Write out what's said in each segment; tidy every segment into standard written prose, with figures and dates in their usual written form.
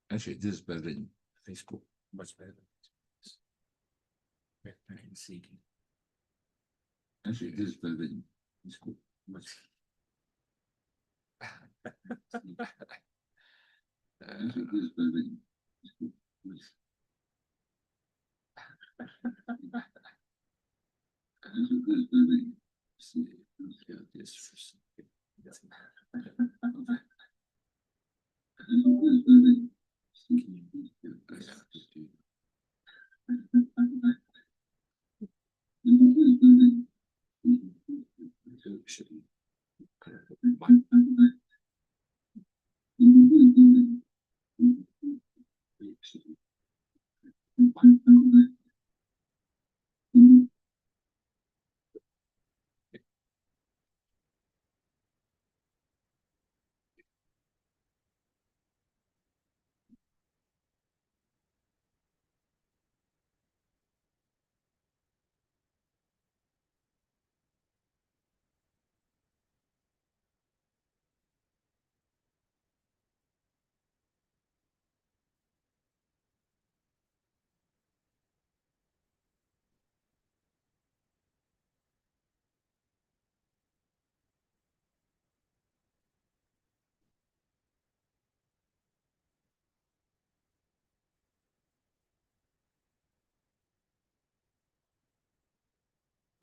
Actually, this is better than Facebook. Much better. I can see. Actually, this is better than Facebook. Much. Actually, this is better than Facebook. Actually, this is better than. See, look at this for a second.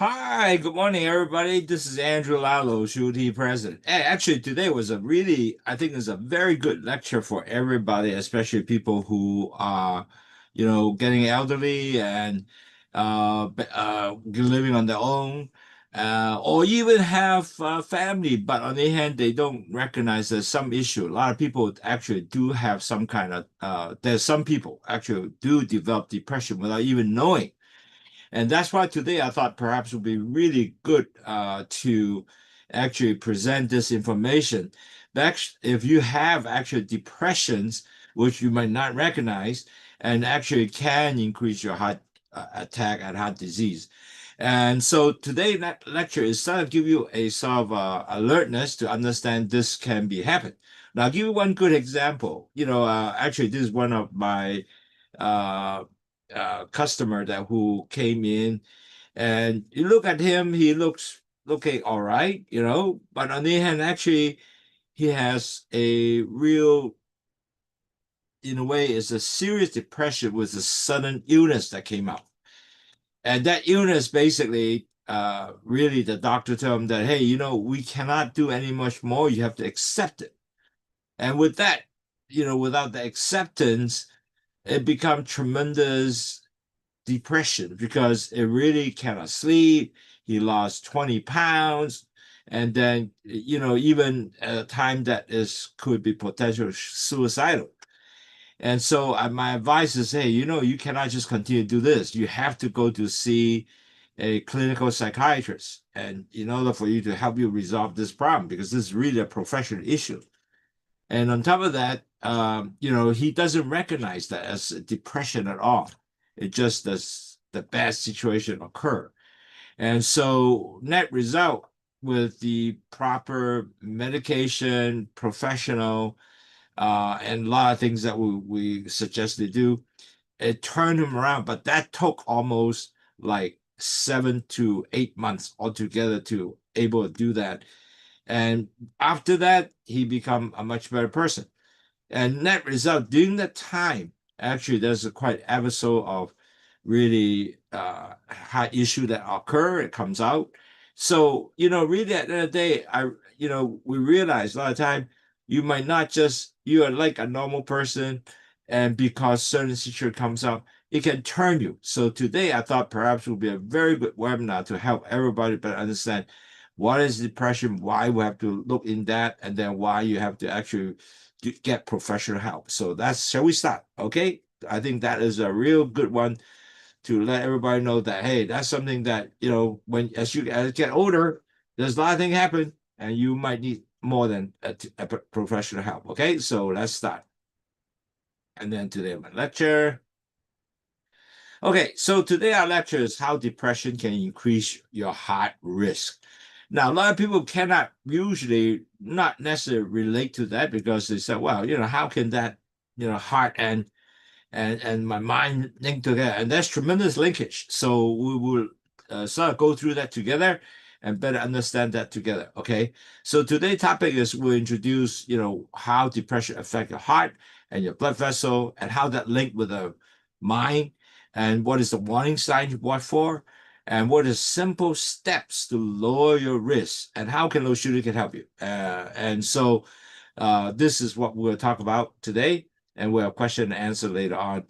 Hi, good morning, everybody. This is Andrew Lalo, Shuti President. Actually, today was I think it's a very good lecture for everybody, especially people who are, getting elderly and living on their own, or even have family, but on the other hand, they don't recognize there's some issue. A lot of people actually do have some kind of, there's some people actually do develop depression without even knowing. And that's why today I thought perhaps it would be really good to actually present this information. If you have actual depressions, which you might not recognize, and actually can increase your heart attack and heart disease. And so today that lecture is sort of give you a sort of alertness to understand this can be happen. Now, I'll give you one good example. Actually, this is one of my uh, customer that who came in, and you look at him, he looks looking all right, but on the other hand, actually, he has a real, in a way, is a serious depression with a sudden illness that came out. And that illness basically, really, the doctor told him that, hey, we cannot do any much more. You have to accept it. And with that, without the acceptance, it becomes tremendous depression because it really cannot sleep. He lost 20 pounds. And then, even at a time that could be potential suicidal. And so my advice is, hey, you cannot just continue to do this. You have to go to see a clinical psychiatrist, and in order for you to help you resolve this problem, because this is really a professional issue. And on top of that, he doesn't recognize that as a depression at all. It just does the bad situation occur. And so net result, with the proper medication, professional, and a lot of things that we suggest they do, it turned him around. But that took almost like 7 to 8 months altogether to able to do that. And after that, he become a much better person. And net result, during that time, actually, there's a quite episode of really high issue that occur. It comes out. So, really at the end of the day, we realize a lot of time you might not just, you are like a normal person, and because certain situation comes up, it can turn you. So today I thought perhaps it would be a very good webinar to help everybody better understand what is depression, why we have to look in that, and then why you have to actually get professional help. So shall we start? Okay. I think that is a real good one to let everybody know that, hey, that's something that, as you get older, there's a lot of things happen and you might need more than a professional help. Okay. So let's start. And then today my lecture. Okay. So today our lecture is how depression can increase your heart risk. Now, a lot of people cannot usually not necessarily relate to that because they say, well, how can that heart and my mind linked together, and there's tremendous linkage. So we will sort of go through that together and better understand that together. Okay. So today's topic is we'll introduce, how depression affect your heart and your blood vessel and how that link with the mind and what is the warning sign you watch for and what is simple steps to lower your risk and how can low sugar can help you. And so this is what we'll talk about today, and we'll have question and answer later on.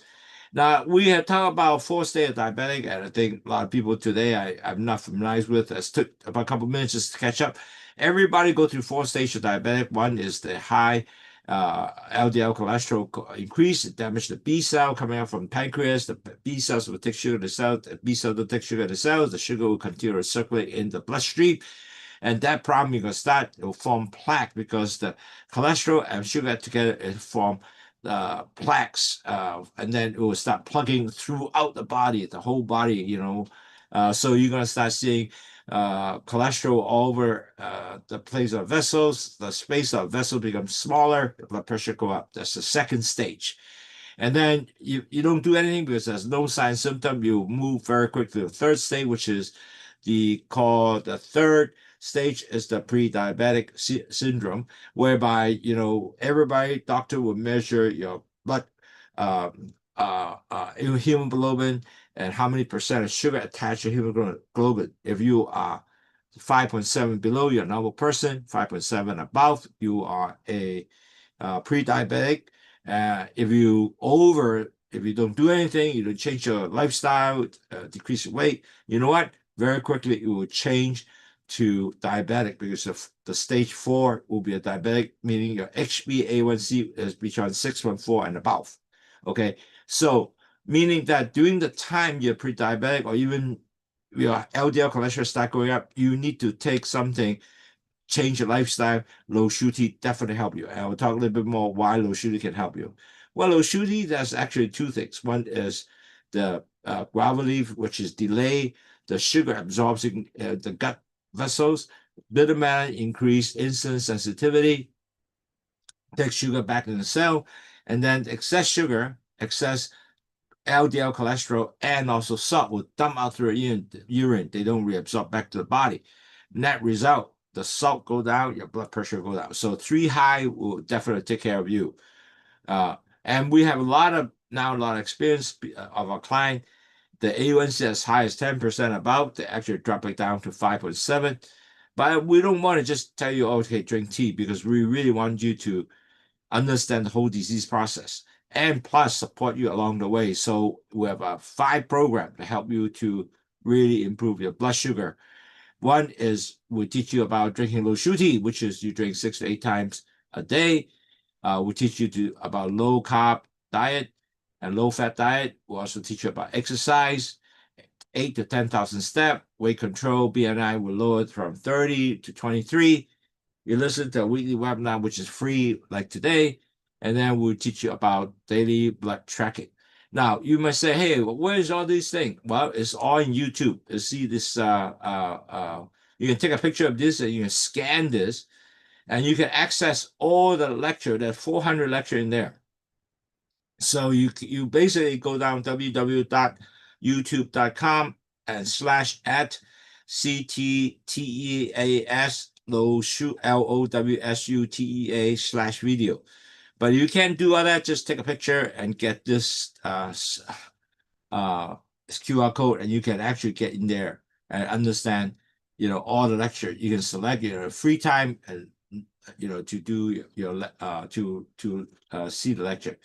Now, we have talked about 4 stage of diabetic, and I think a lot of people today I'm not familiar with. It took about a couple minutes just to catch up. Everybody go through 4 stages of diabetic. One is the high LDL cholesterol increase. It damages the B cell coming out from pancreas. The B cells will take sugar to the cell. The B cell will take sugar to the cells. The sugar will continue to circulate in the bloodstream. And that problem, you're going to start, it will form plaque because the cholesterol and sugar together, it form plaques, and then it will start plugging throughout the body, the whole body, so you're going to start seeing cholesterol all over the place of vessels. The space of vessel becomes smaller, the blood pressure go up. That's the 2nd stage. And then you don't do anything because there's no sign symptom. You move very quickly to the 3rd stage, which is the 3rd stage is the pre-diabetic syndrome, whereby everybody doctor will measure your blood hemoglobin and how many percent of sugar attached to hemoglobin. If you are 5.7 below, you're a normal person. 5.7 above, you are a pre-diabetic. If you don't do anything, you don't change your lifestyle, decrease your weight, you know what? Very quickly it will change to diabetic because the stage 4 will be a diabetic, meaning your HbA1c is between 6.4 and above. Okay, so meaning that during the time you're pre-diabetic or even your LDL cholesterol start going up, you need to take something, change your lifestyle. Low sugar definitely help you. And I'll talk a little bit more why low sugar can help you. Well, low sugar, there's actually 2 things. One is the gravity, which is delay the sugar absorbing the gut vessels. Bitter matter increase insulin sensitivity, take sugar back in the cell, and then excess sugar, excess LDL cholesterol, and also salt will dump out through urine. They don't reabsorb back to the body. Net result, the salt go down, your blood pressure go down. So 3 high will definitely take care of you. And we have a lot of experience of our client. The A1C as high as 10% above, they actually drop it down to 5.7. But we don't want to just tell you, okay, drink tea, because we really want you to understand the whole disease process and plus support you along the way. So we have a 5 program to help you to really improve your blood sugar. One is we teach you about drinking low sugar tea, which is you drink 6 to 8 times a day. We teach you about low carb diet and low fat diet. We also teach you about exercise, 8 to 10,000 steps, weight control, BMI will lower it from 30 to 23. You listen to a weekly webinar, which is free, like today, and then we'll teach you about daily blood tracking. Now, you might say, hey, where's all these things? Well, it's all in YouTube. You see this, you can take a picture of this and you can scan this, and you can access all the lecture. There's 400 lecture in there. So you basically go down www.youtube.com and /CTTEAS LOWSUTA/video. But you can't do all that. Just take a picture and get this QR code, and you can actually get in there and understand, all the lecture. You can select your free time and to do your to see the lecture.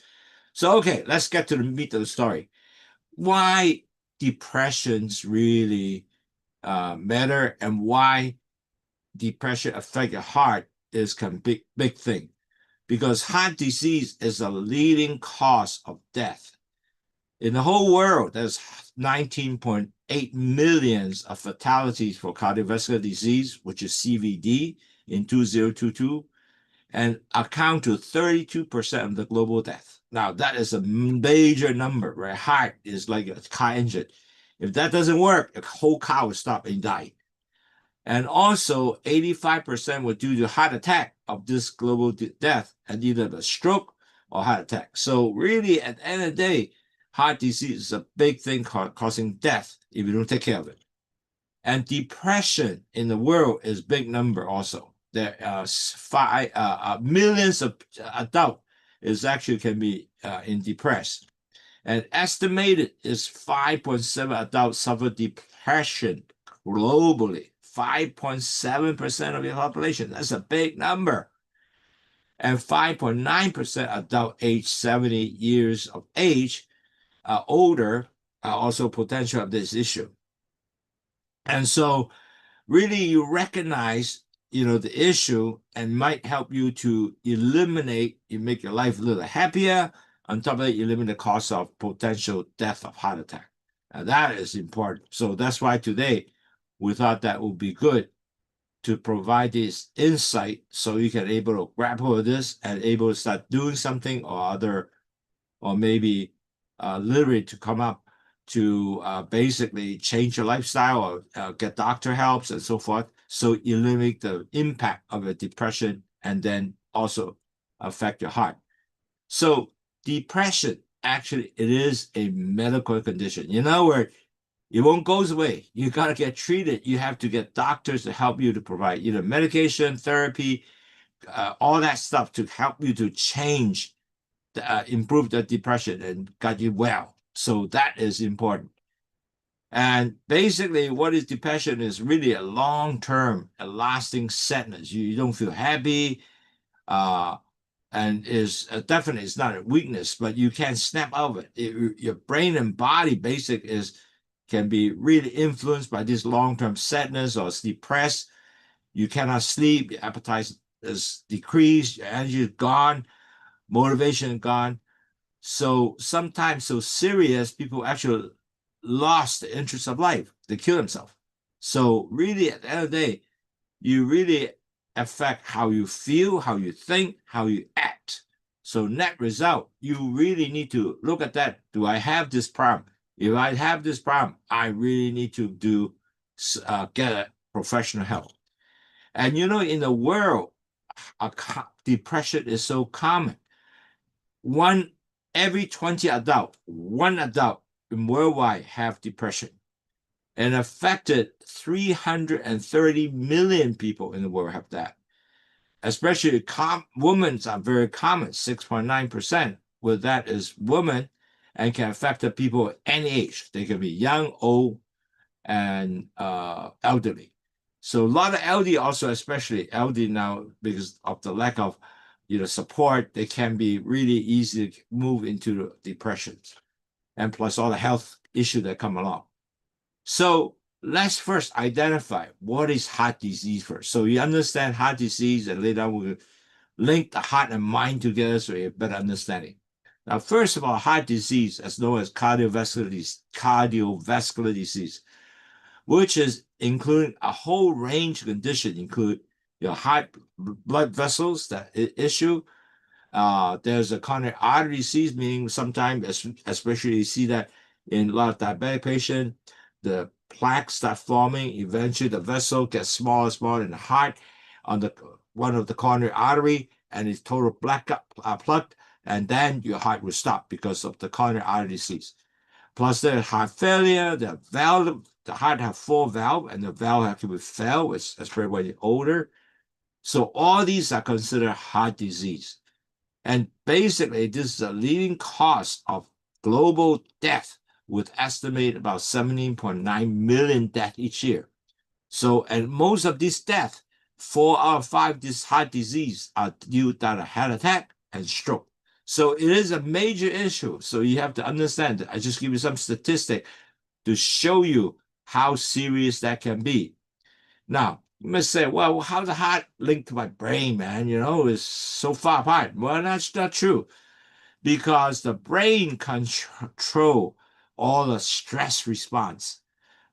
So okay, let's get to the meat of the story. Why depressions really matter and why depression affect your heart is a big thing, because heart disease is a leading cause of death. In the whole world, there's 19.8 million of fatalities for cardiovascular disease, which is CVD, in 2022, and account to 32% of the global death. Now, that is a major number, right? Heart is like a car engine. If that doesn't work, the whole car will stop and die. And also, 85% were due to heart attack of this global death, and either a stroke or heart attack. So really, at the end of the day, heart disease is a big thing causing death if you don't take care of it. And depression in the world is big number also. There are millions of adults is actually can be in depressed. And estimated is 5.7 adults suffer depression globally. 5.7% of the population. That's a big number. And 5.9% adult age 70 years of age older are also potential of this issue. And so really you recognize, the issue and might help you to eliminate, you make your life a little happier. On top of it, you eliminate the cost of potential death of heart attack. And that is important. So that's why today we thought that would be good to provide this insight so you can able to grapple with this and able to start doing something or maybe literally to come up to basically change your lifestyle or get doctor helps and so forth. So you limit the impact of a depression and then also affect your heart. So depression, actually, it is a medical condition. Where it won't go away. You got to get treated. You have to get doctors to help you to provide either medication, therapy, all that stuff to help you to change, improve the depression and get you well. So that is important. And basically, what is depression is really a long-term, a lasting sadness. You don't feel happy, and is definitely it's not a weakness, but you can't snap out of it. Your brain and body can be really influenced by this long-term sadness or depressed. You cannot sleep, your appetite is decreased, your energy is gone, motivation is gone. So sometimes so serious, people actually lost the interest of life. They kill themselves. So really, at the end of the day, you really affect how you feel, how you think, how you act. So net result, you really need to look at that. Do I have this problem? If I have this problem, I really need to get a professional help. And in the world, depression is so common. Every 20 adult, one adult in worldwide have depression, and affected 330 million people in the world have that. Especially women are very common, 6.9% with that is women, and can affect the people at any age. They can be young, old, and elderly. So a lot of elderly also, especially elderly now, because of the lack of support, they can be really easy to move into depressions, and plus all the health issues that come along. So let's first identify what is heart disease first. So you understand heart disease, and later on we'll link the heart and mind together so you have better understanding. Now, first of all, heart disease, as known as cardiovascular disease, which is including a whole range of conditions, include your heart blood vessels that issue. There's a coronary artery disease, meaning sometimes, especially you see that in a lot of diabetic patients, the plaques start forming. Eventually, the vessel gets smaller and smaller in the heart on one of the coronary artery, and it's total plugged, and then your heart will stop because of the coronary artery disease. Plus, there's heart failure. The heart have 4 valves, and the valve actually fail, especially when you're older. So all these are considered heart disease. And basically, this is a leading cause of global death, with estimated about 17.9 million deaths each year. So, and most of these deaths, 4 out of 5 this heart disease are due to a heart attack and stroke. So it is a major issue. So you have to understand that. I just give you some statistic to show you how serious that can be. Now, you must say, well, how's the heart linked to my brain, man? It's so far apart. Well, that's not true, because the brain controls all the stress response,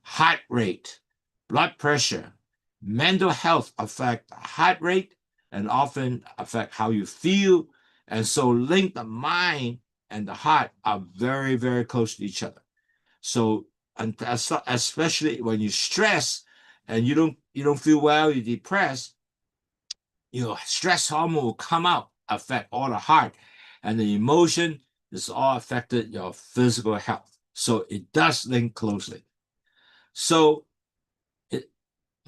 heart rate, blood pressure, mental health affect heart rate and often affect how you feel. And so link the mind and the heart are very, very close to each other. So, and especially when you stress and you don't feel well, you're depressed, your stress hormone will come out, affect all the heart. and the emotion is all affected your physical health. So it does link closely. So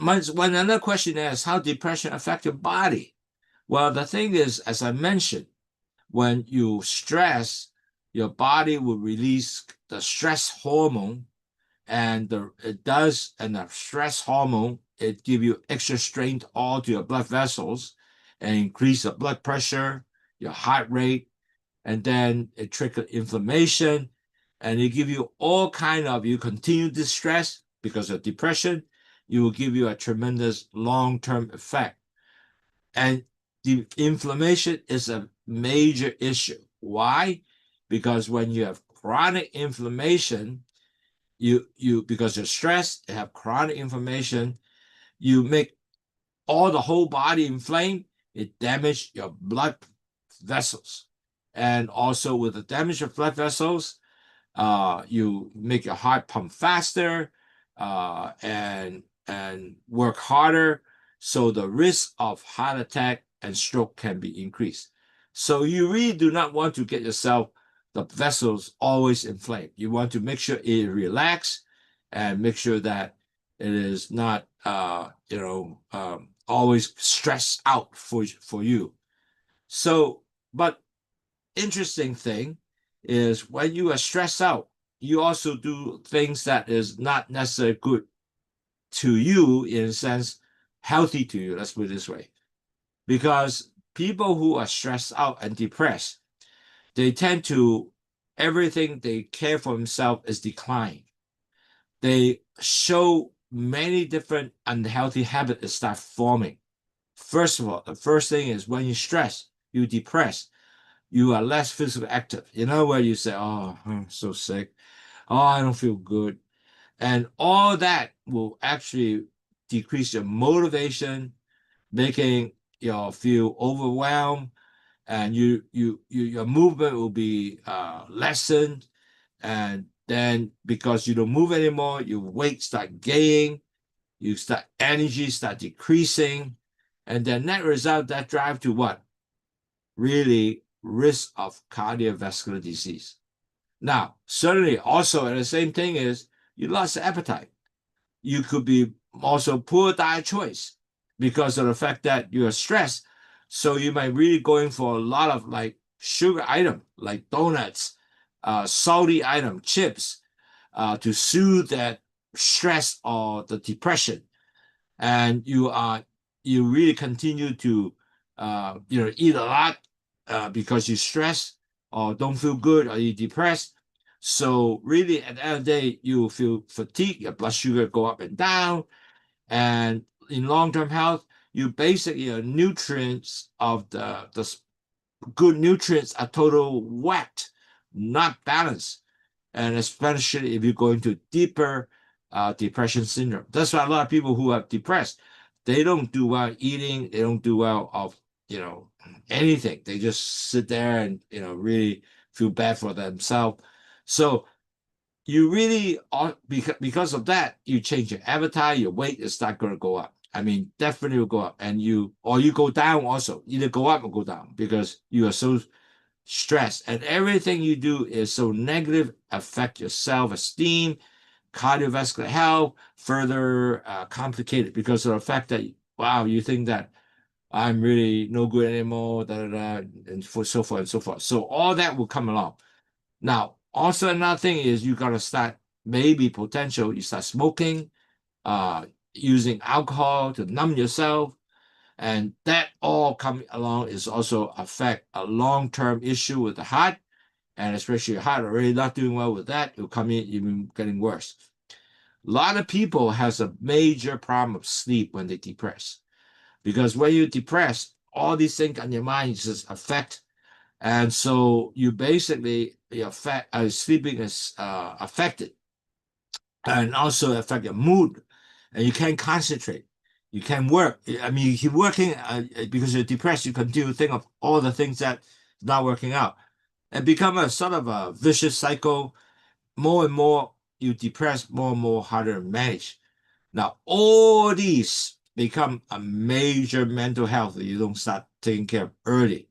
when another question is how depression affect your body. Well, the thing is, as I mentioned, when you stress, your body will release the stress hormone, and the stress hormone, it give you extra strength all to your blood vessels and increase the blood pressure, your heart rate, and then it trigger inflammation, and it give you all kind of, you continue this stress because of depression, it will give you a tremendous long-term effect. And the inflammation is a major issue. Why? Because when you have chronic inflammation, you because you're stressed, you have chronic inflammation, you make all the whole body inflamed, it damages your blood vessels. And also with the damage of blood vessels, you make your heart pump faster, and work harder. So the risk of heart attack and stroke can be increased. So you really do not want to get yourself the vessels always inflamed. You want to make sure it relax and make sure that it is not always stressed out for you. So, but interesting thing is when you are stressed out, you also do things that is not necessarily good to you, in a sense, healthy to you. Let's put it this way. Because people who are stressed out and depressed, they tend to, everything they care for themselves is decline. They show many different unhealthy habits that start forming. First of all, the first thing is when you stress, you depressed, you are less physically active. You know, where you say, oh, I'm so sick. Oh, I don't feel good. And all that will actually decrease your motivation, making you feel overwhelmed, and your movement will be lessened. And then because you don't move anymore, your weight start gaining, you start energy start decreasing, and then that result, that drive to what? Really risk of cardiovascular disease. Now, certainly also the same thing is you lost appetite. You could be also poor diet choice because of the fact that you are stressed. So you might really going for a lot of like sugar item, like donuts, salty item, chips, to soothe that stress or the depression. And you really continue to eat a lot because you stress or don't feel good or you're depressed. So really at the end of the day, you feel fatigue, your blood sugar go up and down. And in long-term health, you basically your nutrients of the good nutrients are total whacked, not balanced. And especially if you go into deeper depression syndrome. That's why a lot of people who are depressed, they don't do well eating, they don't do well of anything. They just sit there and really feel bad for themselves. So you really are, because of that, you change your appetite, your weight is not going to go up. I mean, definitely will go up, and you go down also, either go up or go down because you are so stressed, and everything you do is so negative, affect your self-esteem, cardiovascular health, further complicated because of the fact that, wow, you think that I'm really no good anymore, and so forth and so forth. So all that will come along. Now, also another thing is you got to start, maybe potential, you start smoking, using alcohol to numb yourself, and that all coming along is also affect a long-term issue with the heart, and especially your heart already not doing well with that, it will come in even getting worse. A lot of people has a major problem of sleep when they depress, because when you depress, all these things on your mind just affect, and so you basically sleeping is affected, and also affect your mood, and you can't concentrate. You can't work. I mean, you're working because you're depressed. You continue to think of all the things that not working out, and become a sort of a vicious cycle. More and more you depress, more and more harder to manage. Now, all these become a major mental health if you don't start taking care of early.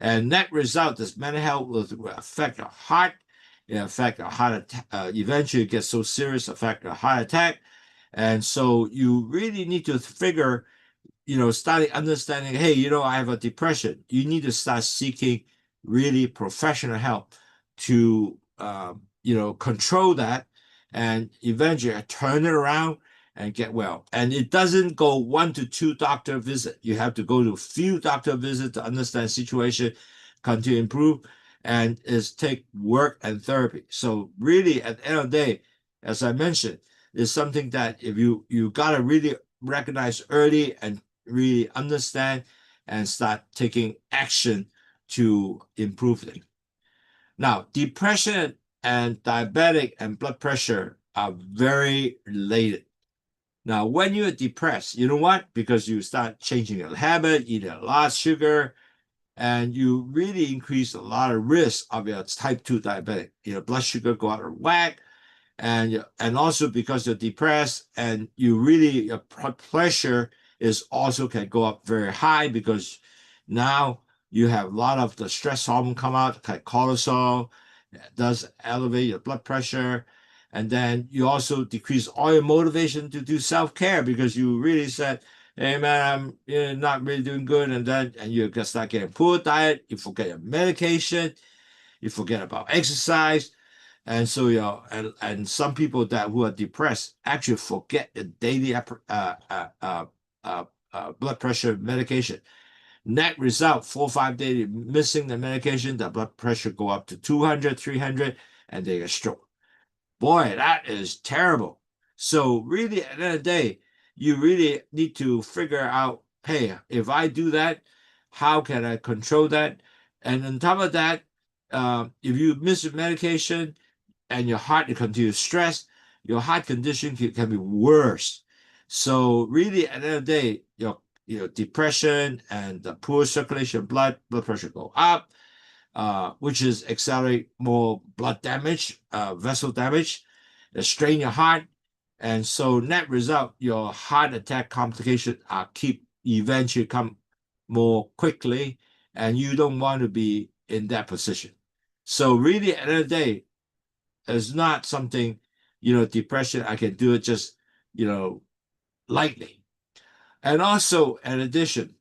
And net result is mental health will affect your heart. It affect your heart attack. Eventually, it gets so serious, affect your heart attack. And so you really need to figure, starting understanding, hey, I have a depression. You need to start seeking really professional help to, control that and eventually turn it around and get well. And it doesn't go 1 to 2 doctor visit. You have to go to a few doctor visits to understand the situation, continue to improve, and it's take work and therapy. So really, at the end of the day, as I mentioned, is something that if you gotta really recognize early and really understand and start taking action to improve things. Now, depression and diabetic and blood pressure are very related. Now, when you're depressed, you know what? Because you start changing your habit, eating a lot of sugar, and you really increase a lot of risk of your type 2 diabetic. Your blood sugar go out of whack, and also because you're depressed and your blood pressure is also can go up very high because now you have a lot of the stress hormone come out, like cortisol, does elevate your blood pressure. And then you also decrease all your motivation to do self-care because you really said, hey man, I'm not really doing good. And you start getting poor diet, you forget your medication, you forget about exercise. And so, and some people who are depressed actually forget the daily blood pressure medication. Net result, 4 or 5 days missing the medication, the blood pressure go up to 200, 300, and they get stroke. Boy, that is terrible. So really, at the end of the day, you really need to figure out, hey, if I do that, how can I control that? And on top of that, if you miss your medication and your heart continues stress, your heart condition can be worse. So really, at the end of the day, your depression and the poor circulation blood pressure go up, which is accelerate more blood damage, vessel damage, strain your heart. And so net result, your heart attack complications keep eventually come more quickly, and you don't want to be in that position. So really, at the end of the day, it's not something, depression, I can do it just, lightly. And also, in addition,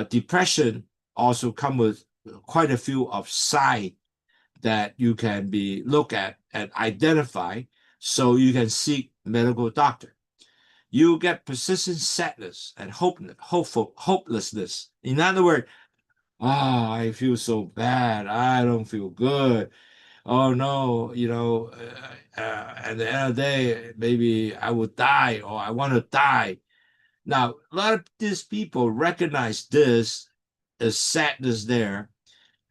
depression also come with quite a few of signs that you can be look at and identify so you can seek medical doctor. You get persistent sadness and hopelessness. In other words, I feel so bad. I don't feel good. Oh no, at the end of the day, maybe I will die or I want to die. Now, a lot of these people recognize this as sadness there,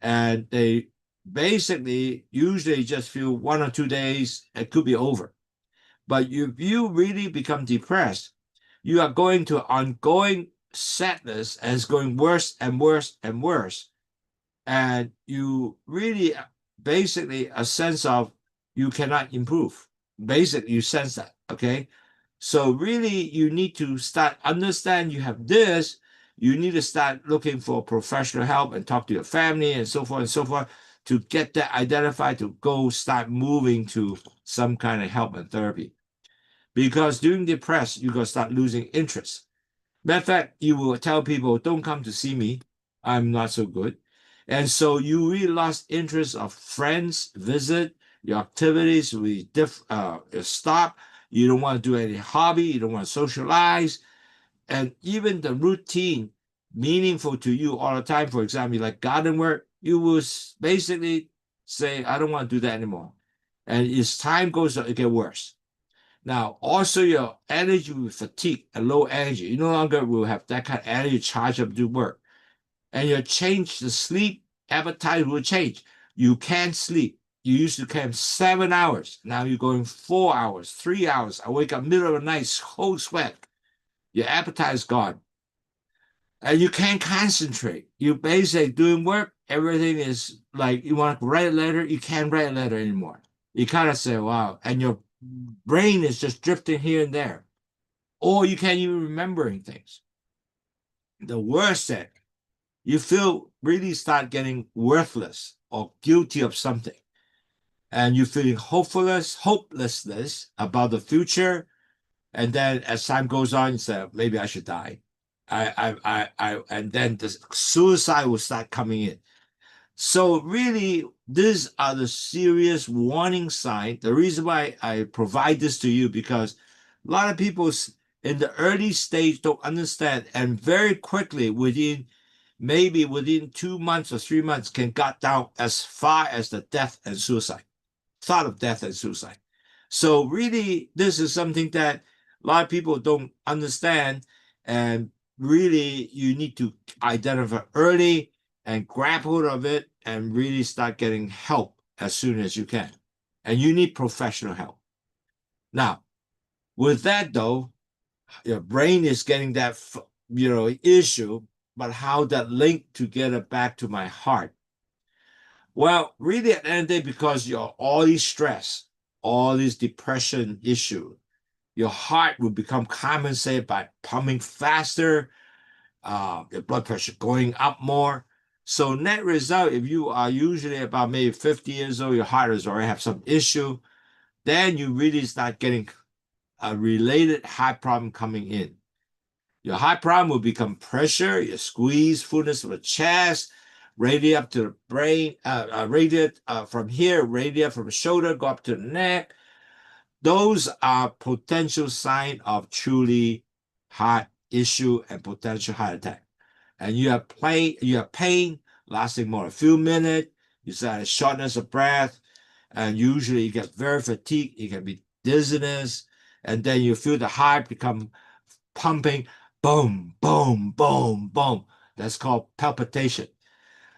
and they basically usually just feel 1 or 2 days, it could be over. But if you really become depressed, you are going to ongoing sadness and it's going worse and worse and worse. And you really basically a sense of you cannot improve. Basically, you sense that, okay? So really, you need to start understand you have this. You need to start looking for professional help and talk to your family and so forth and so forth to get that identified, to go start moving to some kind of help and therapy. Because during depression, you're going to start losing interest. Matter of fact, you will tell people, don't come to see me. I'm not so good. And so you really lost interest of friends, visit, your activities will stop. You don't want to do any hobby. You don't want to socialize. And even the routine, meaningful to you all the time, for example, like garden work, you will basically say, I don't want to do that anymore. And as time goes on, it gets worse. Now, also your energy will fatigue and low energy. You no longer will have that kind of energy charge up to work. And your change the sleep appetite will change. You can't sleep. You used to camp 7 hours. Now you're going 4 hours, 3 hours. I wake up middle of the night, cold sweat. Your appetite is gone. And you can't concentrate. You basically doing work. Everything is like you want to write a letter. You can't write a letter anymore. You kind of say, wow. And your brain is just drifting here and there. Or you can't even remembering things. The worst thing you feel really start getting worthless or guilty of something. And you're feeling hopelessness about the future. And then as time goes on, you say, maybe I should die. And then the suicide will start coming in. So really, these are the serious warning signs. The reason why I provide this to you, because a lot of people in the early stage don't understand, and very quickly maybe within 2 months or 3 months can got down as far as the death and suicide, thought of death and suicide. So really, this is something that a lot of people don't understand, and really you need to identify early and grab hold of it and really start getting help as soon as you can. And you need professional help. Now, with that though, your brain is getting that issue, but how that link together back to my heart? Well, really at the end of the day, because you're all these stress, all this depression issue, your heart will become compensated by pumping faster, your blood pressure going up more. So net result, if you are usually about maybe 50 years old, your heart has already have some issue, then you really start getting a related heart problem coming in. Your heart problem will become pressure, your squeeze, fullness of the chest, radiate up to the brain, radiate from here, radiate from the shoulder, go up to the neck. Those are potential sign of truly heart issue and potential heart attack. And you have pain lasting more than a few minutes. You start shortness of breath, and usually you get very fatigued. It can be dizziness, and then you feel the heart become pumping, boom, boom, boom, boom. That's called palpitation.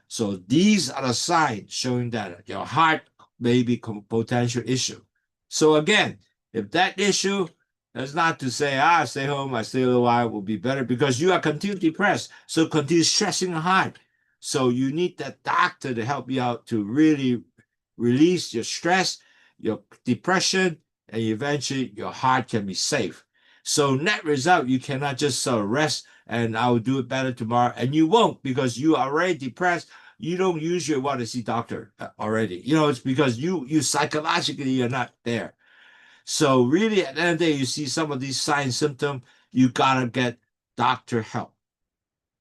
So these are the signs showing that your heart may be potential issue. So again, if that issue, that's not to say, stay home, I stay a little while, will be better, because you are continually depressed. So continue stressing the heart. So you need that doctor to help you out to really release your stress, your depression, and eventually your heart can be safe. So net result, you cannot just rest and I will do it better tomorrow. And you won't, because you are already depressed. You don't usually want to see doctor already. It's because you psychologically you're not there. So really at the end of the day, you see some of these signs, symptoms, you gotta get doctor help.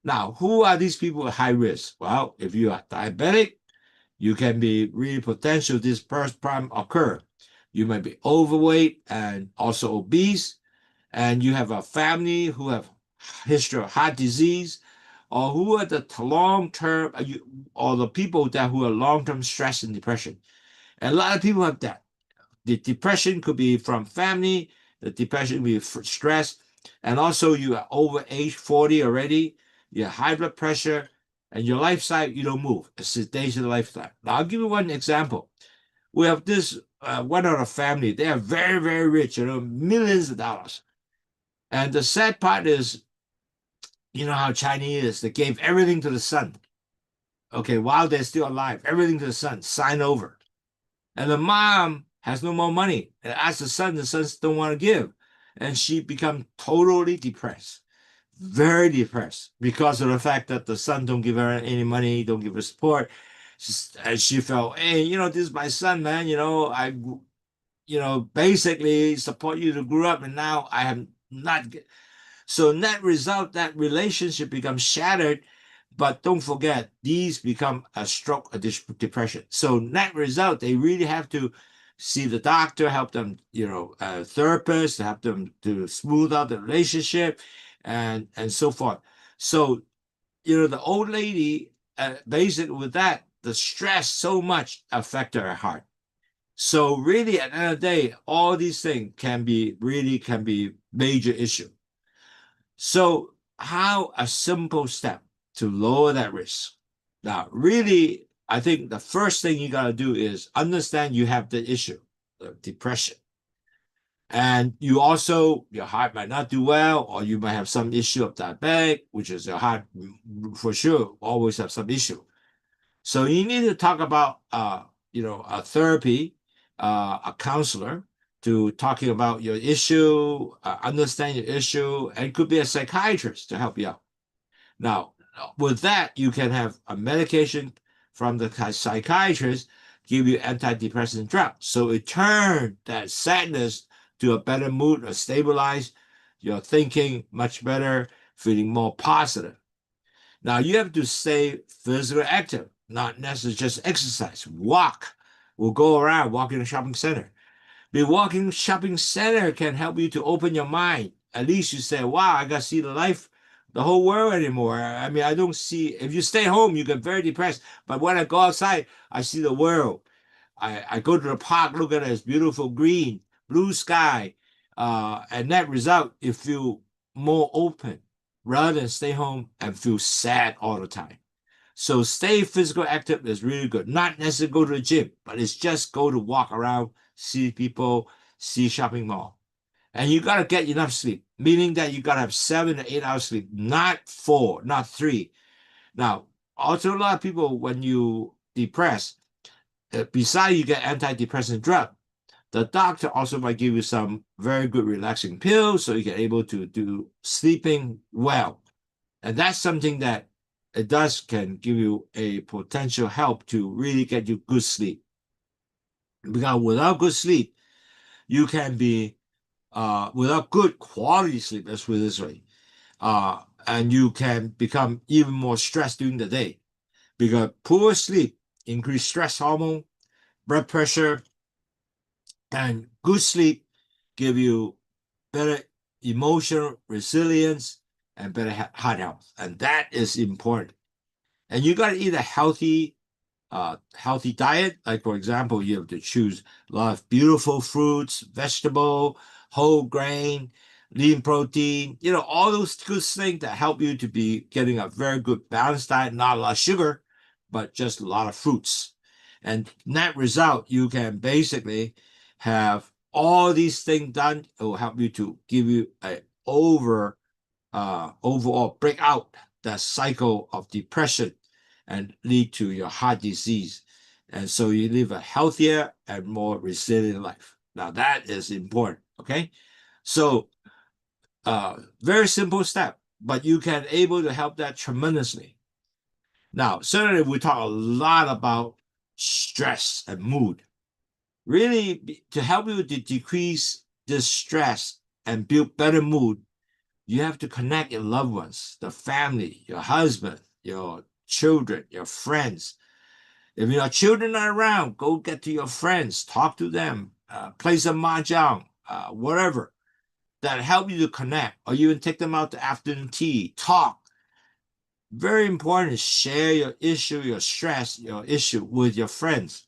Now, who are these people at high risk? Well, if you are diabetic, you can be really potential this first problem occur. You might be overweight and also obese, and you have a family who have history of heart disease, or who are the long-term, or the people who are long-term stress and depression. And a lot of people have that. The depression could be from family, the depression could be stress, and also you are over age 40 already, you have high blood pressure, and your lifestyle, you don't move. It's a sedation lifestyle. Now, I'll give you one example. We have this one of the family, they are very, very rich, millions of dollars. And the sad part is, you know how Chinese is, they gave everything to the son. Okay, while they're still alive, everything to the son, sign over. And the mom has no more money and asks the sons don't want to give. And she becomes totally depressed, very depressed, because of the fact that the son don't give her any money, don't give her support. And she felt, hey, this is my son, man. I basically support you to grow up, and now I have not. So net result, that relationship becomes shattered. But don't forget, these become a stroke, a depression. So net result, they really have to see the doctor, help them, a therapist, help them to smooth out the relationship, and so forth. So, the old lady, basically with that, the stress so much affected her heart. So really, at the end of the day, all these things can be major issue. So how a simple step to lower that risk? Now, really, I think the first thing you got to do is understand you have the issue, the depression. And you also, your heart might not do well, or you might have some issue of diabetic, which is your heart for sure always have some issue. So you need to talk about, a therapy, a counselor, to talking about your issue, understand your issue, and it could be a psychiatrist to help you out. Now, with that, you can have a medication from the psychiatrist give you antidepressant drug. So it turned that sadness to a better mood or stabilize your thinking much better, feeling more positive. Now you have to stay physically active, not necessarily just exercise. Walk. We'll go around, walk in a shopping center. The walking shopping center can help you to open your mind. At least you say, wow, I got to see the life, the whole world anymore. I mean, I don't see, if you stay home, you get very depressed. But when I go outside, I see the world. I go to the park, look at it, it's beautiful green, blue sky. And that result, you feel more open rather than stay home and feel sad all the time. So stay physical active is really good. Not necessarily go to the gym, but it's just go to walk around, see people, see shopping mall. And you got to get enough sleep, meaning that you got to have 7 to 8 hours sleep, not 4, not 3. Now, also a lot of people, when you depressed, besides you get antidepressant drug, the doctor also might give you some very good relaxing pills so you can able to do sleeping well. And that's something that it does can give you a potential help to really get you good sleep. Because without good sleep, you can be without good quality sleep, let's put it this way, and you can become even more stressed during the day. Because poor sleep increase stress hormone, blood pressure, and good sleep give you better emotional resilience and better heart health. And that is important. And you got to eat a healthy diet. Like, for example, you have to choose a lot of beautiful fruits, vegetable, whole grain, lean protein, all those good things that help you to be getting a very good balanced diet, not a lot of sugar, but just a lot of fruits. And net result, you can basically have all these things done. It will help you to give you a overall break out that cycle of depression and lead to your heart disease. And so you live a healthier and more resilient life. Now that is important. Okay. So very simple step, but you can able to help that tremendously. Now, certainly we talk a lot about stress and mood. Really, to help you to decrease this stress and build better mood, you have to connect your loved ones, the family, your husband, your children, your friends. If your children are around, go get to your friends, talk to them, play some mahjong, whatever that help you to connect, or even take them out to afternoon tea, talk. Very important is share your issue, your stress, your issue with your friends.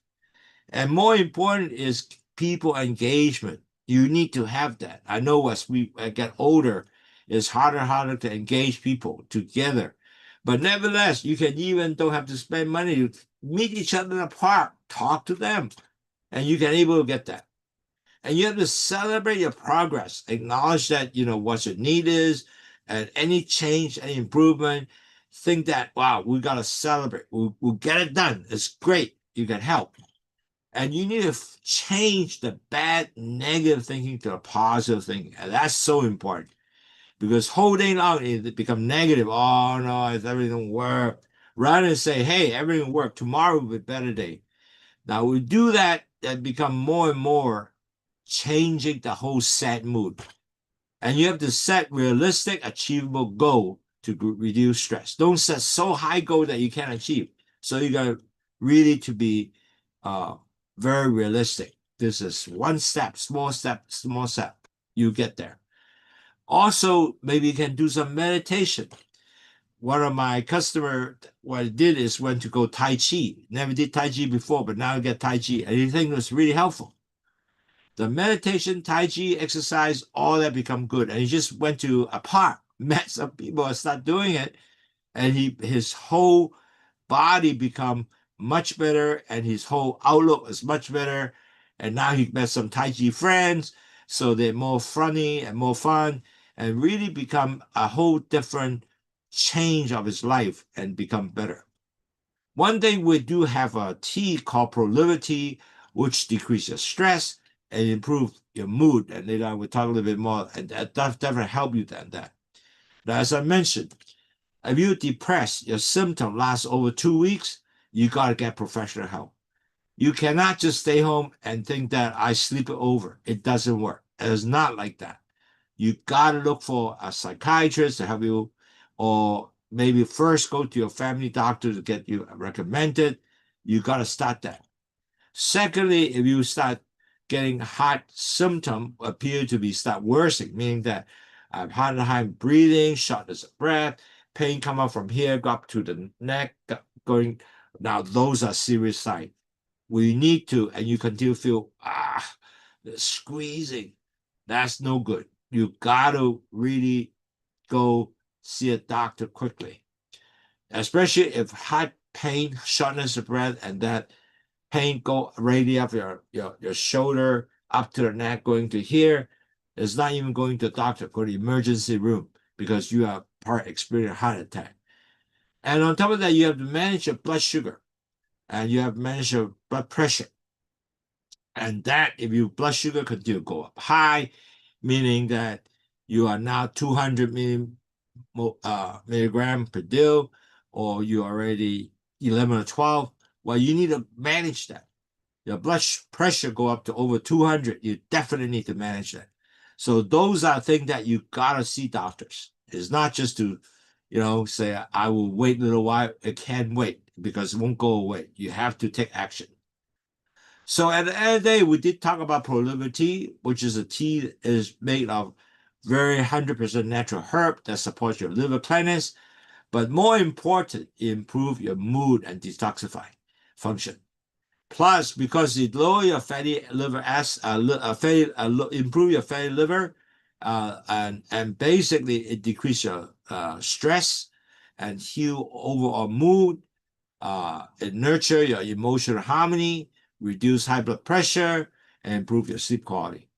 And more important is people engagement. You need to have that. I know as we get older, it's harder and harder to engage people together. But nevertheless, you can even don't have to spend money. You meet each other in a park, talk to them, and you can able to get that. And you have to celebrate your progress, acknowledge that, what your need is, and any change, any improvement, think that, wow, we got to celebrate. We'll get it done. It's great. You can help. And you need to change the bad, negative thinking to a positive thinking. And that's so important because holding on, it become negative. Oh, no, if everything work. Rather than say, hey, everything work. Tomorrow will be a better day. Now, we do that and become more and more changing the whole sad mood. And you have to set realistic, achievable goal to reduce stress. Don't set so high goal that you can't achieve. So you got really to be very realistic. This is one step, small step, small step. You get there. Also, maybe you can do some meditation. One of my customer, what I did is went to go Tai Chi. Never did Tai Chi before, but now I get Tai Chi. And he think it was really helpful. The meditation, Tai Chi, exercise, all that become good. And he just went to a park, met some people and start doing it. And his whole body become much better and his whole outlook is much better. And now he met some Tai Chi friends. So they're more funny and more fun and really become a whole different change of his life and become better. One day we do have a tea called Proliver tea, which decreases stress and improve your mood. And later on we'll talk a little bit more, and that definitely help you than that. Now, as I mentioned, If you're depressed, your symptom lasts over 2 weeks, you got to get professional help. You cannot just stay home and think that I sleep it over. It doesn't work. It's not like that. You got to look for a psychiatrist to help you, or maybe first go to your family doctor to get you recommended. You got to start that. Secondly, if you start getting heart symptom appear to be start worsening, meaning that I've hard time breathing, shortness of breath, pain come up from here, go up to the neck, going. Now those are serious signs. We need to, and you continue to feel squeezing. That's no good. You got to really go see a doctor quickly, especially if heart pain, shortness of breath, and that pain go radially up your shoulder, up to the neck, going to here. It's not even going to the doctor, go to the emergency room because you are part experiencing a heart attack. And on top of that, you have to manage your blood sugar and you have to manage your blood pressure. And that, if your blood sugar continue to go up high, meaning that you are now 200 milligram per deal, or you're already 11 or 12, well, you need to manage that. Your blood pressure go up to over 200, you definitely need to manage that. So those are things that you gotta see doctors. It's not just to, say, I will wait a little while. It can't wait because it won't go away. You have to take action. So at the end of the day, we did talk about pro-liver tea, which is a tea that is made of very 100% natural herb that supports your liver clearness. But more important, it improves your mood and detoxify function. Plus, because it lower your fatty liver improve your fatty liver, and basically it decrease your stress and heal overall mood. It nurture your emotional harmony, reduce high blood pressure, and improve your sleep quality.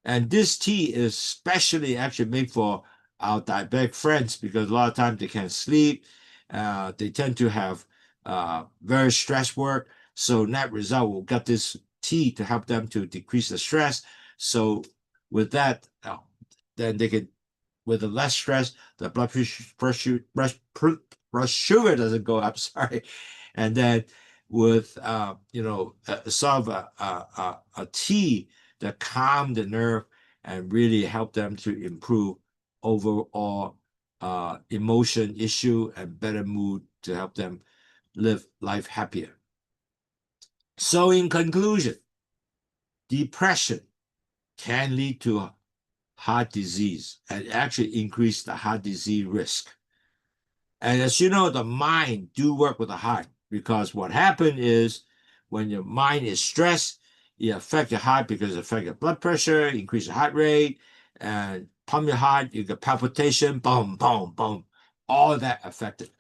And this tea is specially actually made for our diabetic friends because a lot of times they can't sleep. They tend to have very stress work. So net result, we'll get this tea to help them to decrease the stress. So with that, then they can, with the less stress, the blood sugar doesn't go up. Sorry, and then with sort of a tea that calm the nerve and really help them to improve overall emotion issue and better mood to help them live life happier. So in conclusion, depression can lead to heart disease and actually increase the heart disease risk. And as you know, the mind do work with the heart because what happened is when your mind is stressed, it affects your heart because it affects your blood pressure, increase your heart rate, and pump your heart, you get palpitation, boom, boom, boom. All that affected.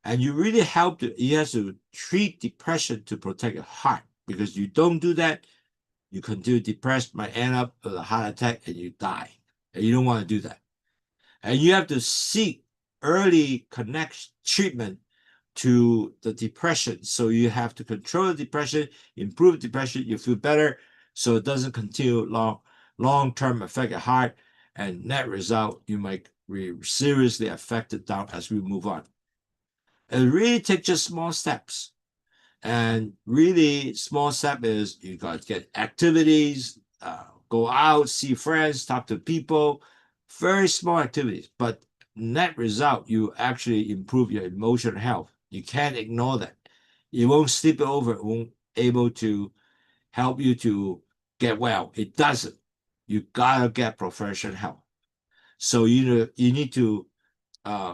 And you really you have to treat depression to protect your heart because you don't do that, you continue depressed, might end up with a heart attack and you die. And you don't want to do that. And you have to seek early treatment to the depression. So you have to control the depression, improve depression, you feel better, so it doesn't continue long-term affect your heart, and net result, you might be seriously affected down as we move on. It really takes just small steps. And really small step is you got to get activities, go out, see friends, talk to people, very small activities. But net result, you actually improve your emotional health. You can't ignore that. You won't sleep it over. It won't able to help you to get well. It doesn't. You gotta get professional help. So you need to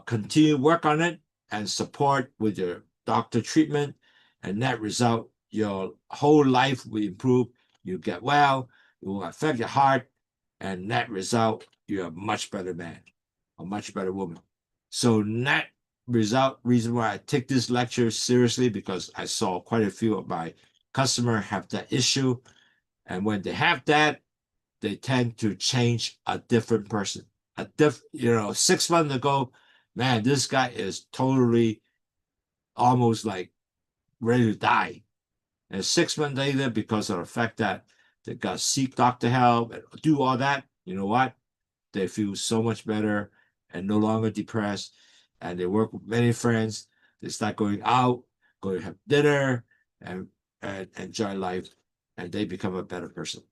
continue work on it and support with your doctor treatment, and that result, your whole life will improve. You get well, it will affect your heart, and that result, you're a much better man, a much better woman. So that reason why I take this lecture seriously, because I saw quite a few of my customers have that issue. And when they have that, they tend to change a different person. 6 months ago, man, this guy is totally almost like ready to die. And 6 months later, because of the fact that they got to seek doctor help and do all that, you know what? They feel so much better and no longer depressed. and they work with many friends. They start going out, going to have dinner, and enjoy life, and they become a better person.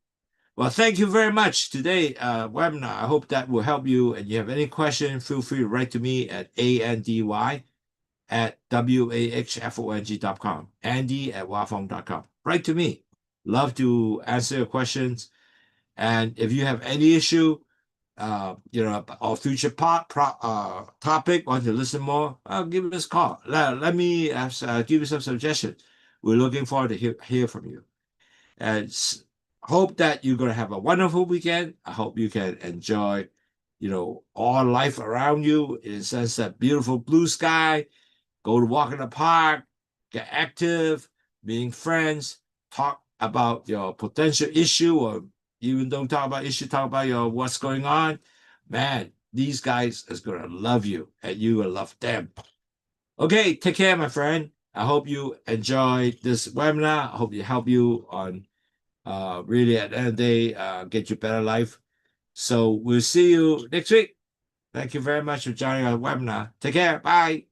Well, thank you very much. Today webinar, I hope that will help you. And you have any question, feel free to write to me at andy@wahfong.com, andy@wahfong.com. Write to me. Love to answer your questions. And if you have any issue, or future topic, want to listen more, give us a call. Let me give you some suggestions. We're looking forward to hear from you. And hope that you're going to have a wonderful weekend. I hope you can enjoy, all life around you in the sense that beautiful blue sky, go to walk in the park, get active, meeting friends, talk about your potential issue, or even don't talk about issue, talk about what's going on. Man, these guys is going to love you and you will love them. Okay, take care, my friend. I hope you enjoyed this webinar. I hope it help you on really at the end of the day, get you better life. So we'll see you next week. Thank you very much for joining our webinar. Take care. Bye.